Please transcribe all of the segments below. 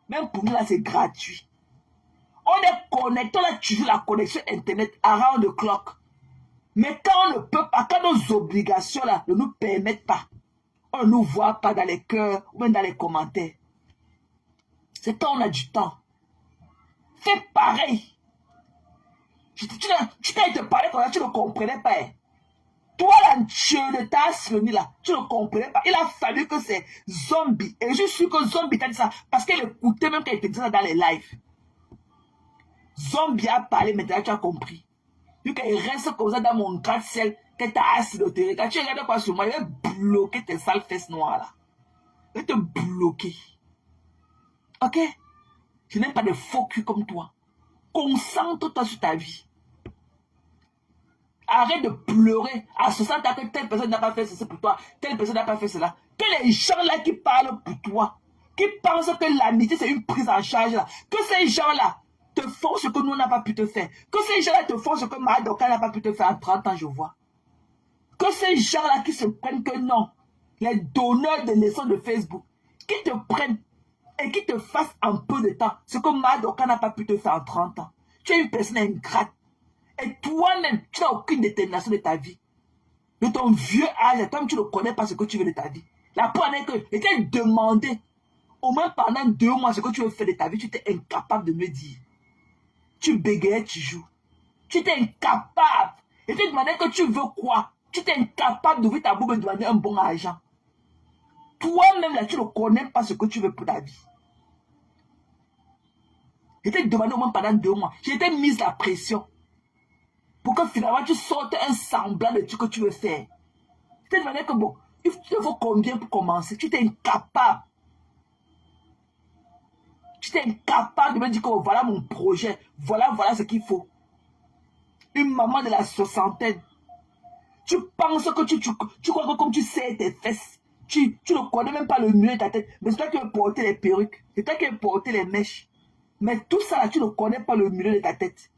Même pour nous, là, c'est gratuit. On est connecté, on a toujours la connexion Internet around the clock. Mais quand on ne peut pas, quand nos obligations là ne nous permettent pas, on ne nous voit pas dans les cœurs ou même dans les commentaires. C'est quand on a du temps. Fais pareil. Tu t'as été parlé comme ça, tu ne comprenais pas. Toi, là, tu ne t'as soumis là, tu ne comprenais pas. Il a fallu que c'est Zombie. Et je suis sûr que Zombie t'a dit ça parce qu'elle écoutait même quand il te disait ça dans les lives. Zombie a parlé, maintenant tu as compris. Vu qu'elle reste comme ça dans mon gratte-ciel, qu'elle t'a assis de te regarder. Tu regardes quoi sur moi, il va bloquer tes sales fesses noires là. Il va te bloquer. Ok? Je n'aime pas de faux cul comme toi. Concentre-toi sur ta vie. Arrête de pleurer à 60 ans que telle personne n'a pas fait ceci pour toi, telle personne n'a pas fait cela. Que les gens-là qui parlent pour toi, qui pensent que l'amitié c'est une prise en charge là, que ces gens-là te font ce que nous n'a pas pu te faire, que ces gens-là te font ce que Madoka n'a pas pu te faire en 30 ans, je vois. Que ces gens-là qui se prennent que non, les donneurs de leçons de Facebook, qui te prennent et qui te fassent en peu de temps ce que Madoka n'a pas pu te faire en 30 ans. Tu es une personne ingrate. Et toi-même, tu n'as aucune détermination de ta vie. De ton vieux âge, toi-même, tu ne connais pas ce que tu veux de ta vie. La preuve est que je t'ai demandé, au moins pendant 2 mois, ce que tu veux faire de ta vie, tu étais incapable de me dire. Tu bégayais, tu joues. Tu étais incapable. Je t'ai demandé que tu veux quoi. Tu étais incapable d'ouvrir ta bouche et de demander un bon argent. Toi-même, là, tu ne connais pas ce que tu veux pour ta vie. Je t'ai demandé au moins pendant 2 mois. J'ai été mise la pression. Pour que finalement tu sortes un semblant de ce que tu veux faire. Je t'ai demandé que bon, il faut combien pour commencer. Tu t'es incapable. Tu t'es incapable de me dire que oh, voilà mon projet. Voilà ce qu'il faut. Une maman de la soixantaine. Tu penses que tu crois que comme tu sais tes fesses, tu ne connais même pas le milieu de ta tête. Mais c'est toi qui veux porter les perruques. C'est toi qui veux porter les mèches. Mais tout ça là, tu ne connais pas le milieu de ta tête.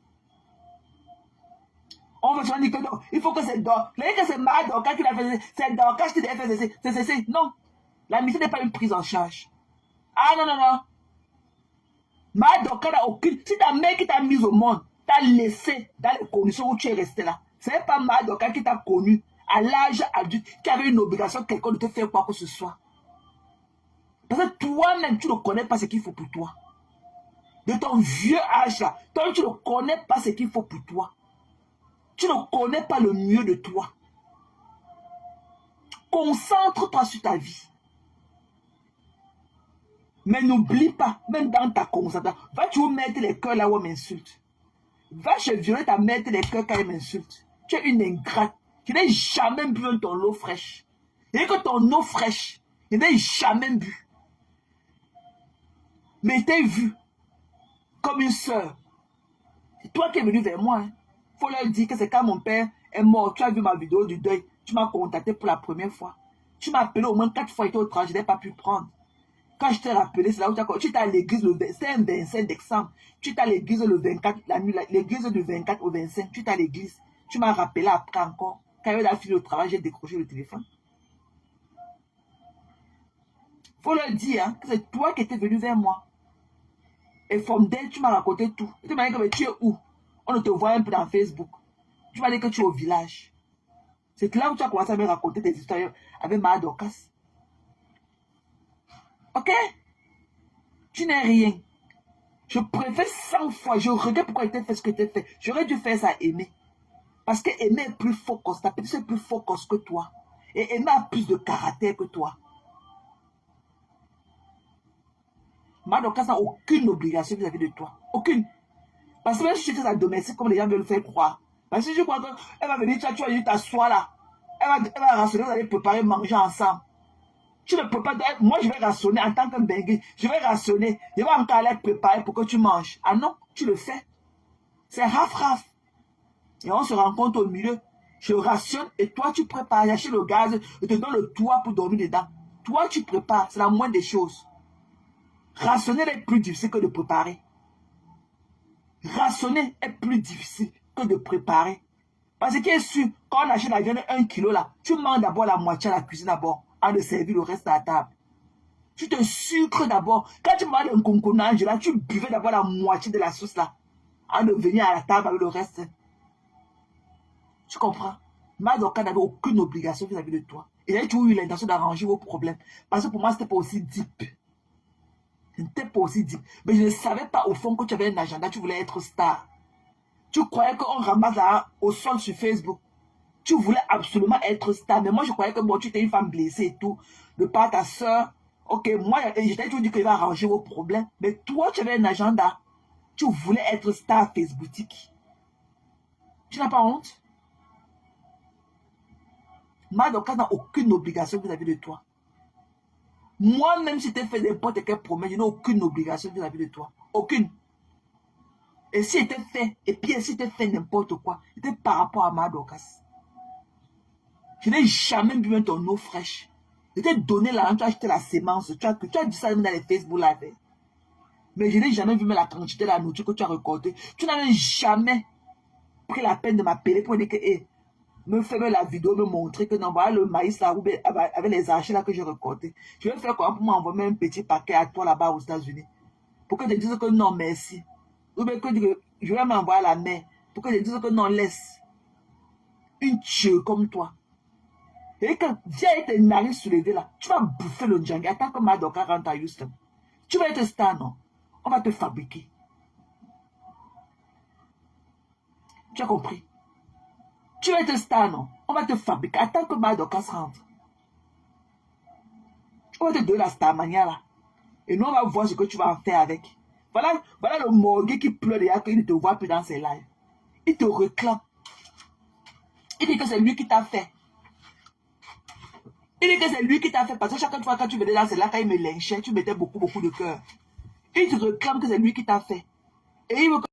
On me dit que non, il faut que c'est Dorcas. Vous voyez que c'est Dorcas qui l'a fait, c'est Dorcas qui l'a fait, c'est. Non, l'amitié n'est pas une prise en charge. Ah non. Dorcas n'a aucune. Si ta mère qui t'a mise au monde, t'a laissé dans les conditions où tu es resté là, ce n'est pas Dorcas qui t'a connu à l'âge adulte, qui avait une obligation quelqu'un de te faire quoi que ce soit. Parce que toi-même, tu ne connais pas ce qu'il faut pour toi. De ton vieux âge là, toi, tu ne connais pas ce qu'il faut pour toi. Tu ne connais pas le mieux de toi. Concentre-toi sur ta vie. Mais n'oublie pas, même dans ta concentration, va toujours mettre les cœurs là où on m'insulte. Va chez Violette à mettre les cœurs quand elle m'insulte. Tu es une ingrate. Je n'ai jamais bu ton eau fraîche. Et que ton eau fraîche, je n'ai jamais bu. Mais t'es vu comme une soeur. C'est toi qui es venu vers moi. Faut leur dire que c'est quand mon père est mort. Tu as vu ma vidéo du deuil. Tu m'as contacté pour la première fois. Tu m'as appelé au moins 4 fois. J'étais au travail. Je n'ai pas pu prendre. Quand je t'ai rappelé, c'est là où tu étais à l'église le 25, c'était un 25 décembre. Tu étais à l'église le 24, l'église du 24 au 25, tu étais à l'église. Tu m'as rappelé après encore. Quand il y avait la fille au travail, j'ai décroché le téléphone. Faut leur dire hein, que c'est toi qui étais venu vers moi. Et from there, tu m'as raconté tout. Tu m'as dit que tu es où? On ne te voit un peu dans Facebook. Tu m'as dit que tu es au village. C'est là où tu as commencé à me raconter des histoires avec ma Dorcas. Ok? Tu n'es rien. Je préfère 100 fois. Je regrette pourquoi il t'a fait ce que tu as fait. J'aurais dû faire ça à Aimé. Parce que Aimé est plus fort que ta petite est plus fort que toi. Et Aimé a plus de caractère que toi. Madoka n'a aucune obligation vis-à-vis de toi. Aucune. Parce que même si tu fais sa domestique comme les gens veulent faire croire. Parce que je crois qu'elle va venir, tu vas venir t'asseoir là. Elle va rationner, vous allez préparer, manger ensemble. Tu ne peux pas. Moi, je vais rationner en tant que bengue. Je vais rationner. Je vais encore aller préparer pour que tu manges. Ah non, tu le fais. C'est raf. Et on se rencontre au milieu. Je rationne et toi, tu prépares. J'achète le gaz. Je te donne le toit pour dormir dedans. Toi, tu prépares. C'est la moindre des choses. Rationner est plus difficile que de préparer. Rationner est plus difficile que de préparer. Parce qu'il est sûr, quand on achète la viande 1 kilo là, tu manges d'abord la moitié à la cuisine d'abord, avant de servir le reste à la table. Tu te sucres d'abord. Quand tu manges un conconnage là, tu buvais d'abord la moitié de la sauce là. Avant de venir à la table avec le reste. Tu comprends? Madoka n'avait aucune obligation vis-à-vis de toi. Et elle a toujours eu l'intention d'arranger vos problèmes. Parce que pour moi, c'était pas aussi deep. C'était pas aussi deep. Mais je ne savais pas au fond que tu avais un agenda, tu voulais être star. Tu croyais qu'on ramasse là au sol sur Facebook. Tu voulais absolument être star. Mais moi, je croyais que bon, tu étais une femme blessée et tout. De par ta soeur. Ok, moi, j'étais toujours dit qu'il va arranger vos problèmes. Mais toi, tu avais un agenda. Tu voulais être star Facebooktique. Tu n'as pas honte? Madoka n'a aucune obligation vis-à-vis de toi. Moi, même si tu fait n'importe quelle promesse, je n'ai aucune obligation vis-à-vis de toi. Aucune. Et si c'était fait, et puis si c'était fait n'importe quoi, c'était par rapport à Madokas. Je n'ai jamais bu ton eau fraîche. Je t'ai donné l'argent, tu as acheté la sémence, tu as dit ça même dans les Facebook Live. Mais je n'ai jamais vu la quantité de la nourriture que tu as récoltée. Tu n'avais jamais pris la peine de m'appeler pour dire que, hey, me faire la vidéo, me montrer que non, voilà le maïs là, avec les arachis là que j'ai récolté. Je vais faire comment pour m'envoyer un petit paquet à toi là-bas aux États-Unis. Pour que tu dises que non, merci. Ou bien que je vais m'envoyer la main. Pour que tu dises que non, laisse. Une tue comme toi. Et quand viens avec tes narines soulevées là, tu vas bouffer le django. Attends que Madoka rentre à Houston. Tu vas être star, non? On va te fabriquer. Tu as compris? Tu vas être star, non? On va te fabriquer. Attends que Madoka rentre. On va te donner la star mania là. Et nous, on va voir ce que tu vas en faire avec. Voilà le morgue qui pleure déjà qu'il ne te voit plus dans ses lives. Il te réclame. Il dit que c'est lui qui t'a fait. Il dit que c'est lui qui t'a fait. Parce que chaque fois quand tu venais dans ses lives, quand il me lynchait, tu mettais beaucoup de cœur. Il te réclame que c'est lui qui t'a fait. Et il veut que